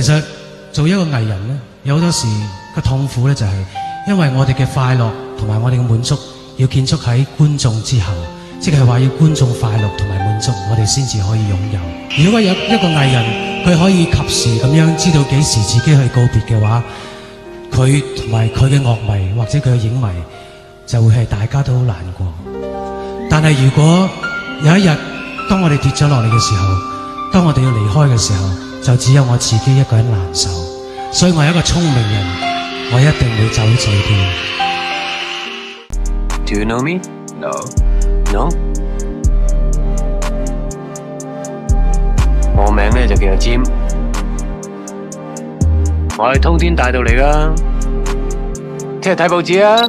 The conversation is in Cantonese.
其實做一個藝人咧，有好多時個痛苦咧，就係因為我哋嘅快樂同埋我哋嘅滿足要建築喺觀眾之後，即係話要觀眾快樂同埋滿足，我哋先至可以擁有。如果有一個藝人佢可以及時咁樣知道幾時自己去告別嘅話，佢同埋佢嘅樂迷或者佢嘅影迷就會係大家都好難過。但係如果有一日當我哋跌咗落嚟嘅時候，當我哋要離開嘅時候，就只有我自己一個人難受。所以我係一個聰明人，我一定會走這邊。 Do you know me? No. No? 我名咧就叫阿占，我係通天大道嚟噶，聽日睇報紙啊！